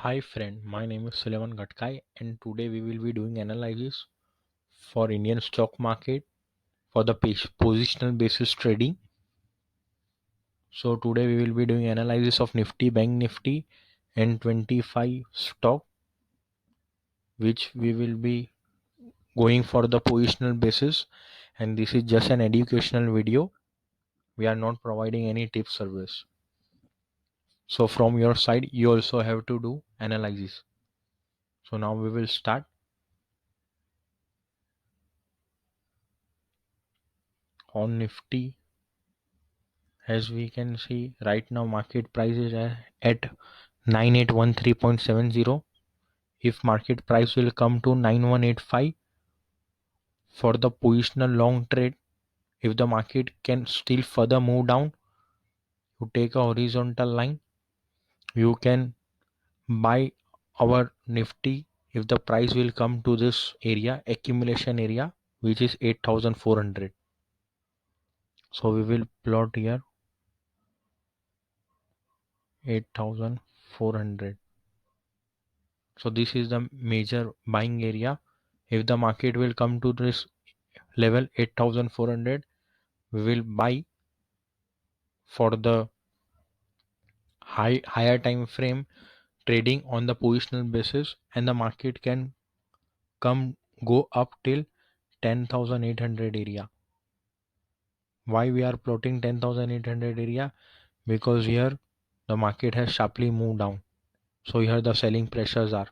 Hi friend, my name is Sulaiman Ghatkai and today we will be doing analysis for Indian stock market for the positional basis trading. So today we will be doing analysis of Nifty, Bank Nifty and 25 stock which we will be going for the positional basis, and this is just an educational video. We are not providing any tip service. So from your side you also have to do analysis. So now we will start. On Nifty, as we can see right now, market price is at 9813.70. If market price will come to 9185 for the positional long trade, if the market can still further move down, you take a horizontal line, you can buy our Nifty if the price will come to this area, accumulation area, which is 8400. So we will plot here 8400. So this is the major buying area. If the market will come to this level 8400, we will buy for the higher time frame trading on the positional basis, and the market can go up till 10,800 area. Why we are plotting 10,800 area? Because here the market has sharply moved down. So here the selling pressures are.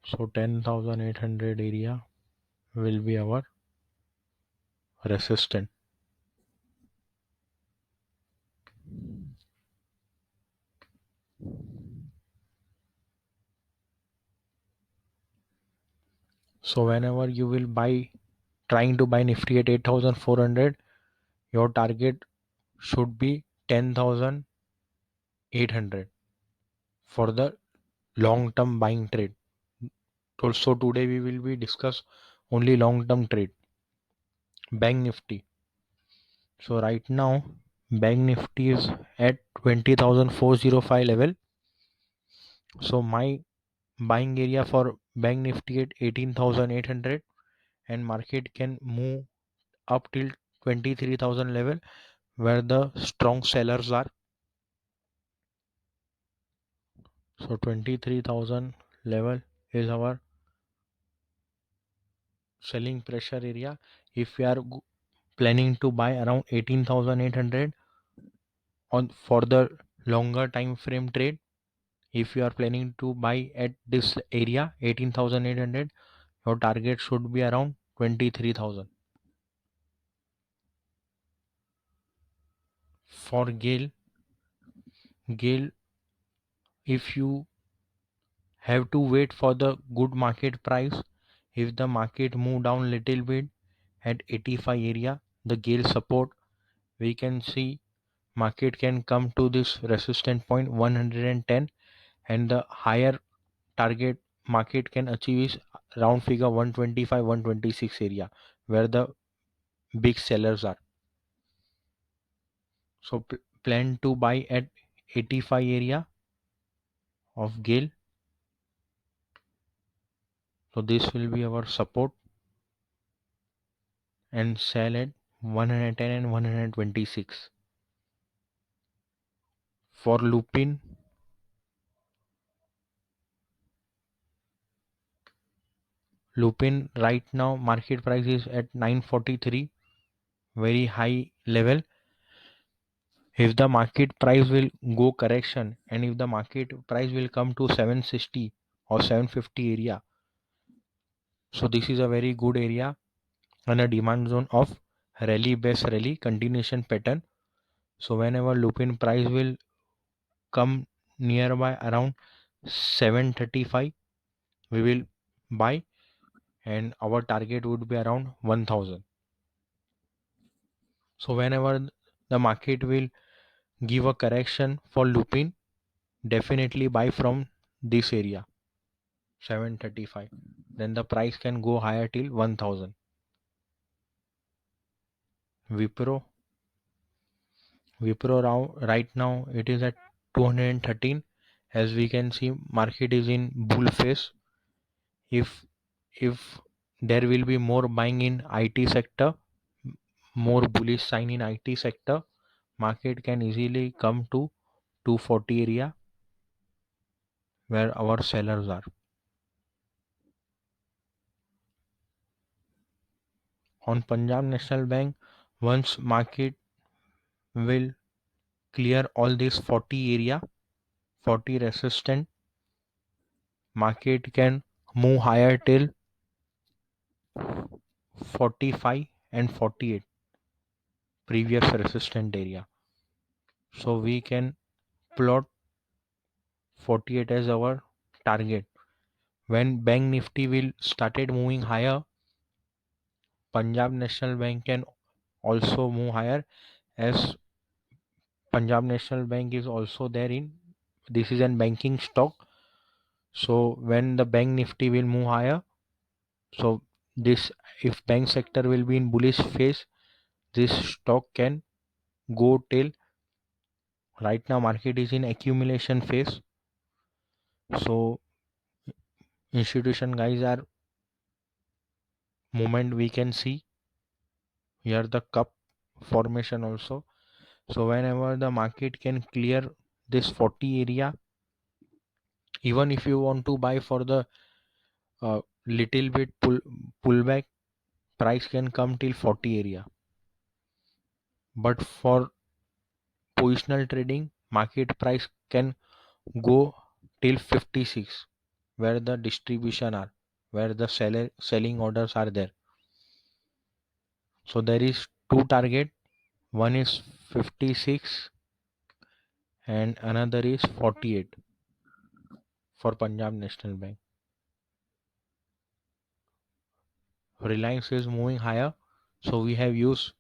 So 10,800 area will be our resistance. So whenever you will trying to buy Nifty at 8400, your target should be 10,800 for the long term buying trade. Also today we will be discuss only long term trade. Bank Nifty. So right now Bank Nifty is at 20,405 level. So my buying area for Bank Nifty at 18,800, and market can move up till 23,000 level where the strong sellers are. So 23,000 level is our selling pressure area. If we are planning to buy around 18,800 on for the longer time frame trade, if you are planning to buy at this area 18,800, your target should be around 23,000. For Gale, if you have to wait for the good market price, if the market move down little bit at 85 area, the Gale support, we can see market can come to this resistance point 110, and the higher target market can achieve is round figure 125 126 area where the big sellers are. So plan to buy at 85 area of Gale. So this will be our support, and sell at 110 and 126. For Lupin right now market price is at 943, very high level. If the market price will go correction, and if the market price will come to 760 or 750 area, so this is a very good area and a demand zone of rally continuation pattern. So whenever Lupin price will come nearby around 735, we will buy, and our target would be around 1000. So whenever the market will give a correction for Lupin, definitely buy from this area 735, then the price can go higher till 1000. Wipro right now it is at 213. As we can see, market is in bull phase. If there will be more buying in IT sector, more bullish sign in IT sector, market can easily come to 240 area where our sellers are. On Punjab National Bank, once market will clear all this 40 area, 40 resistant, market can move higher till 45 and 48 previous resistant area. So we can plot 48 as our target. When Bank Nifty will started moving higher, Punjab National Bank can also move higher, as Punjab National Bank is also there in, this is an banking stock. So when the Bank Nifty will move higher, so this, if bank sector will be in bullish phase, this stock can go till, right now market is in accumulation phase. So institution guys are, moment we can see here the cup formation also. So whenever the market can clear this 40 area, even if you want to buy for the little bit pullback, price can come till 40 area. But for positional trading, market price can go till 56, where the distribution are, where the selling orders are there. So there is two target, one is 56 and another is 48 for Punjab National Bank. Reliance is moving higher, so we have used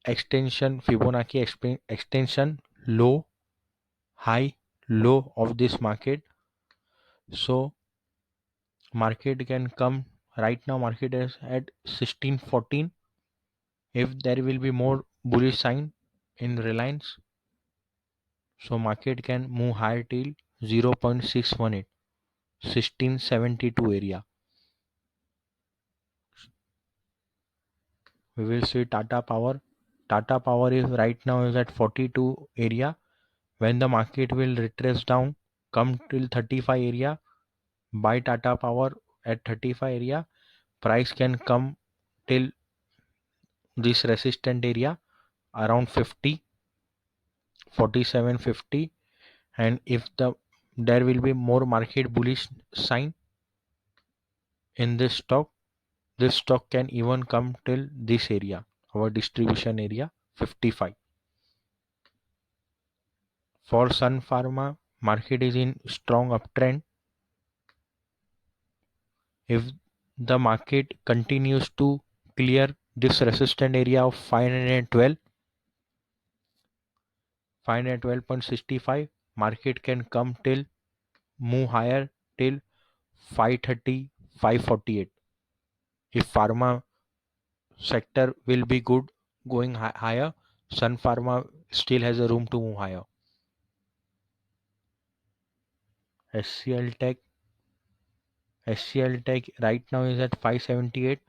extension, Fibonacci extension, low, high, low of this market. So market can come, right now market is at 1614. If there will be more bullish sign in Reliance, so market can move higher till 0.618, 1672 area. We will see Tata Power. Tata Power is right now is at 42 area. When the market will retrace down, come till 35 area, buy Tata Power at 35 area. Price can come till this resistant area around 50, 47.50, and if there will be more market bullish sign in this stock can even come till this area, our distribution area 55. For Sun Pharma, market is in strong uptrend. If the market continues to clear this resistant area of 512, 512.65, market can come till, move higher till 530, 548. If pharma sector will be good, going higher, Sun Pharma still has a room to move higher. SCL Tech, SCL Tech right now is at 578.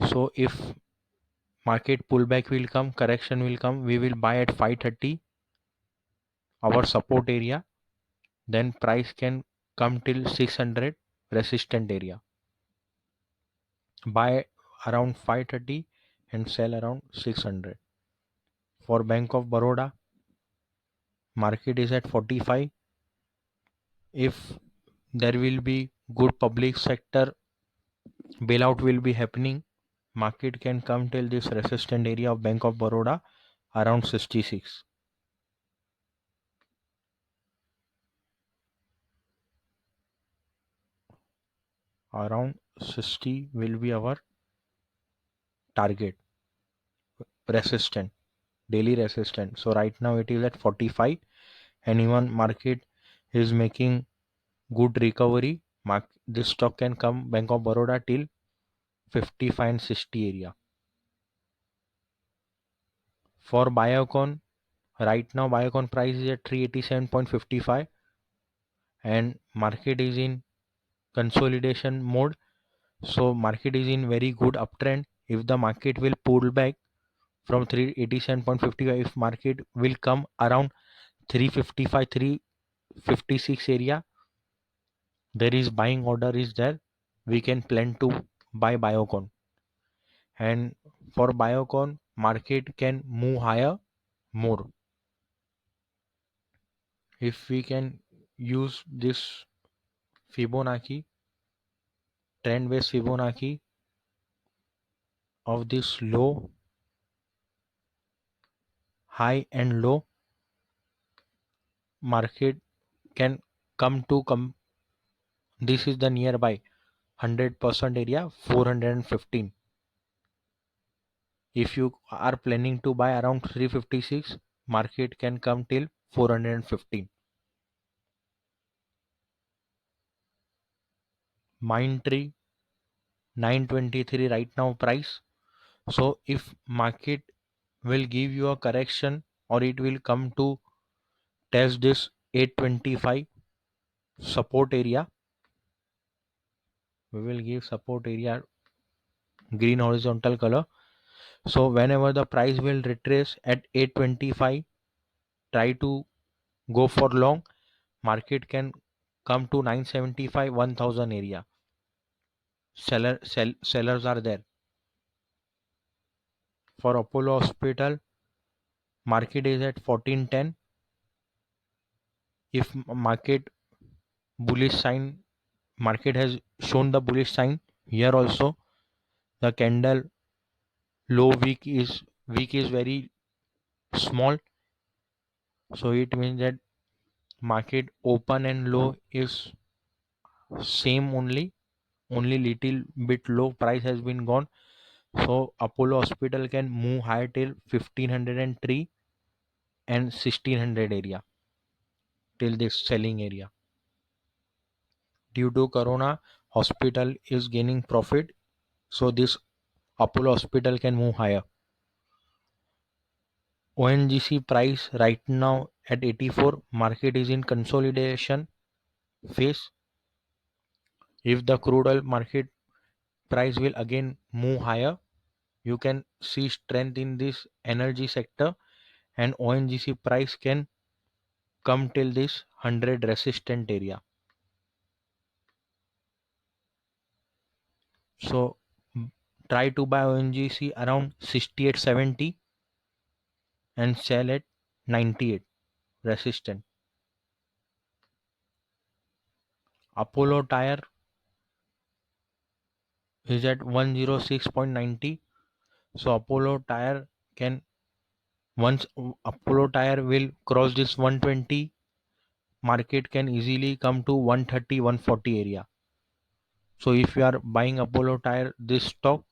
So if market pullback will come, correction will come, we will buy at 530, our support area. Then price can come till 600, resistant area. Buy around 530 and sell around 600. For Bank of Baroda, market is at 45. If there will be good public sector bailout will be happening, market can come till this resistant area of Bank of Baroda around 66. Around 60 will be our target resistant, daily resistant. So right now it is at 45, and even market is making good recovery. This stock can come Bank of Baroda till 55 and 60 area. For Biocon, Right now Biocon price is at 387.55 and market is in consolidation mode. So market is in very good uptrend. If the market will pull back from 387.55, if market will come around 355, 356 area, there is buying order is there. We can plan to buy Biocon. And for Biocon, market can move higher more. If we can use this Fibonacci, trend based Fibonacci of this low, high and low, market can come. This is the nearby 100% area 415. If you are planning to buy around 356, market can come till 415. Mindtree 923 right now price. So if market will give you a correction or it will come to test this 825 support area, we will give support area green horizontal color. So whenever the price will retrace at 825, try to go for long. Market can come to 975 1000 area. Sellers are there. For Apollo Hospital, market is at 1410. If market bullish sign, market has shown the bullish sign here also. The candle low week is very small, so it means that market open and low is same only little bit low price has been gone. So Apollo Hospital can move higher till 1503 and 1600 area till this selling area. Due to Corona, hospital is gaining profit, so this Apollo Hospital can move higher. ONGC price right now at 84. Market is in consolidation phase. If the crude oil market price will again move higher, you can see strength in this energy sector, and ONGC price can come till this 100 resistant area. So try to buy ONGC around 68.70 and sell at 98 resistant. Apollo tire is at 106.90. So Apollo tire can, once Apollo tire will cross this 120, market can easily come to 130 140 area. So if you are buying Apollo tire this stock,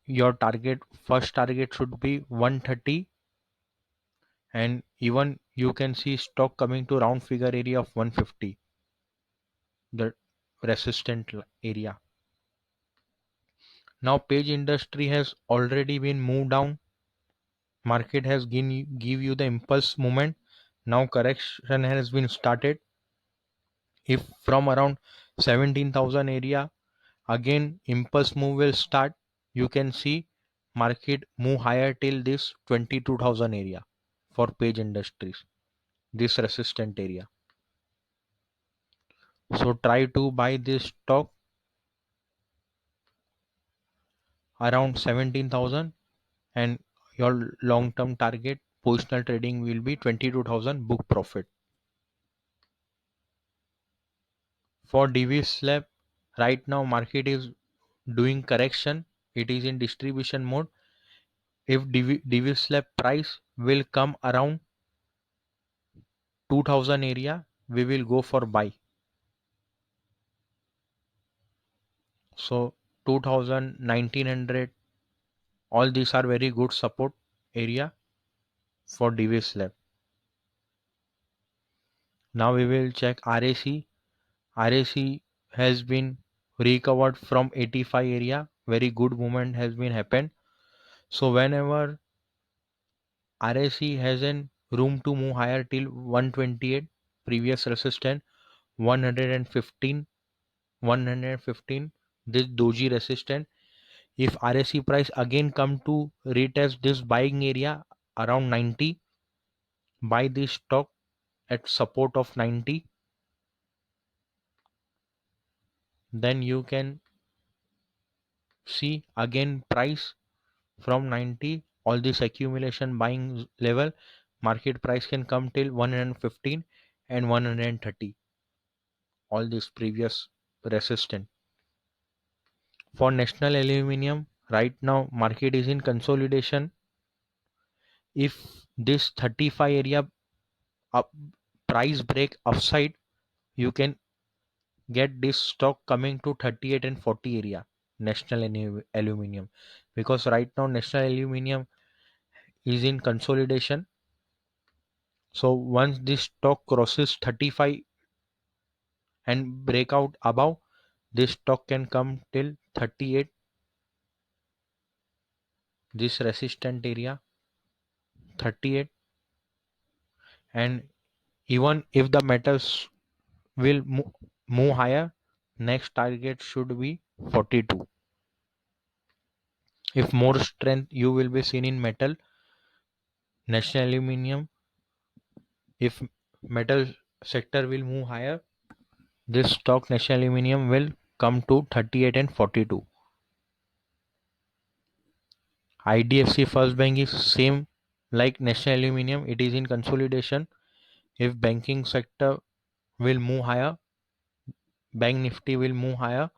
your first target should be 130, and even you can see stock coming to round figure area of 150, the resistant area. Now Page Industry has already been moved down. Market has give you the impulse movement. Now correction has been started. If from around 17,000 area again impulse move will start, you can see market move higher till this 22,000 area for Page Industries, this resistant area. So try to buy this stock around 17,000, and your long term target positional trading will be 22,000 book profit. For DV slab, right now market is doing correction. It is in distribution mode. If DV slab price will come around 2000 area, we will go for buy. So 2000, 1900, all these are very good support area for DV slab. Now we will check RAC. RAC has been recovered from 85 area. Very good movement has been happened. So whenever RSI has an room to move higher till 128, previous resistance 115, 115, this doji resistance. If RSI price again come to retest this buying area around 90, buy this stock at support of 90, then you can see again price from 90, all this accumulation buying level, market price can come till 115 and 130, all this previous resistance. For National Aluminium, right now market is in consolidation. If this 35 area up price break upside, you can get this stock coming to 38 and 40 area, National Aluminium, because right now National Aluminium is in consolidation. So once this stock crosses 35 and break out above, this stock can come till 38, this resistant area 38. And even if the metals will move higher, next target should be 42. If more strength you will be seen in metal, National Aluminium, if metal sector will move higher, this stock National Aluminium will come to 38 and 42. IDFC First Bank is same like National Aluminium, it is in consolidation. If banking sector will move higher, Bank Nifty will move higher,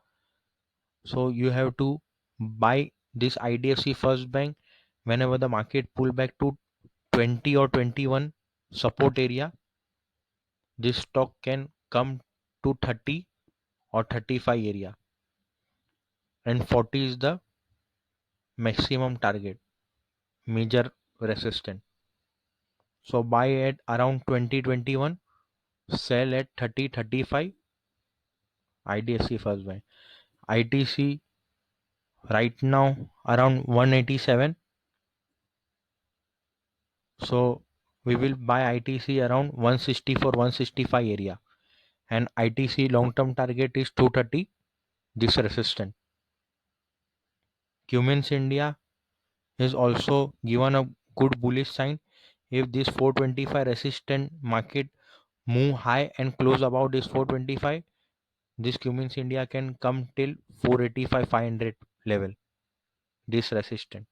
so you have to buy this IDFC First Bank whenever the market pull back to 20 or 21 support area. This stock can come to 30 or 35 area, and 40 is the maximum target, major resistance. So buy at around 2021, sell at 30-35, IDFC First Bank. ITC right now around 187, so we will buy ITC around 164, 165 area, and ITC long term target is 230, this resistance. Cummins India is also given a good bullish sign. If this 425 resistant market move high and close above this 425, this Cummins India can come till 485 500 level, this resistance.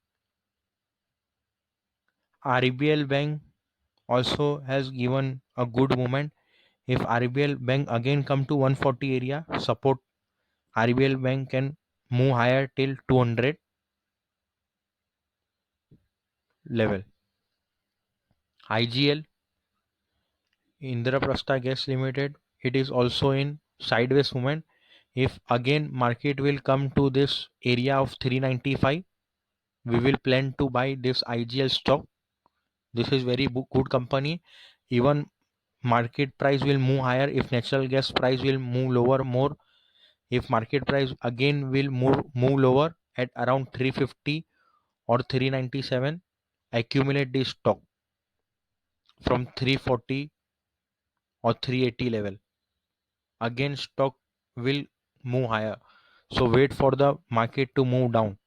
RBL Bank also has given a good movement. If RBL Bank again come to 140 area support, RBL Bank can move higher till 200 level. IGL, Indraprastha Gas Limited, it is also in sideways movement. If again market will come to this area of 395, we will plan to buy this IGL stock. This is very good company. Even market price will move higher if natural gas price will move lower more. If market price again will move lower at around 350 or 397, accumulate this stock from 340 or 380 level. Again stock will move higher. So wait for the market to move down.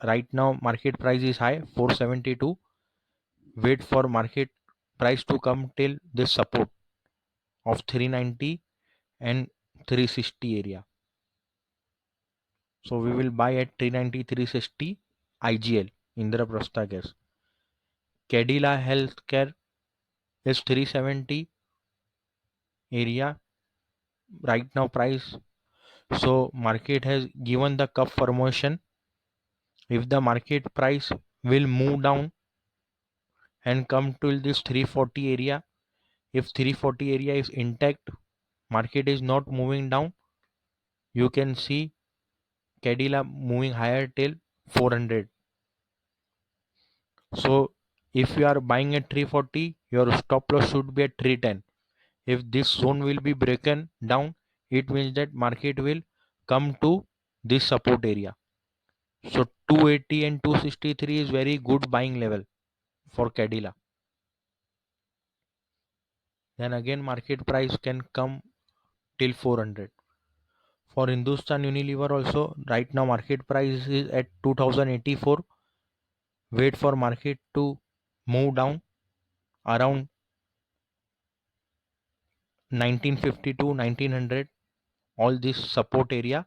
Right now market price is high 472. Wait for market price to come till this support of 390 and 360 area. So we will buy at 390, 360 IGL, Indraprastha Gas. Cadila Healthcare is 370 area right now price. So market has given the cup formation. If the market price will move down and come to this 340 area, if 340 area is intact, market is not moving down, you can see Cadila moving higher till 400. So if you are buying at 340, your stop loss should be at 310. If this zone will be broken down, it means that market will come to this support area. So 280 and 263 is very good buying level for Cadila. Then again market price can come till 400. For Hindustan Unilever also, right now market price is at 2084. Wait for market to move down around 1950 to 1900, all this support area.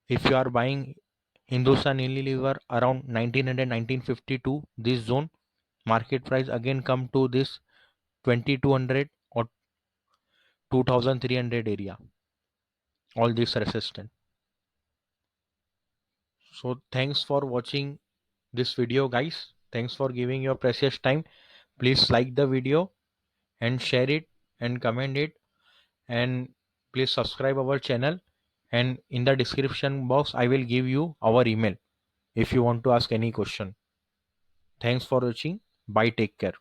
If you are buying Hindustan Unilever around 1900 1952, this zone, market price again come to this 2200 or 2300 area, all this resistance. So thanks for watching this video, guys. Thanks for giving your precious time. Please like the video and share it and comment it, and please subscribe our channel, and in the description box I will give you our email if you want to ask any question. Thanks for watching. Bye, take care.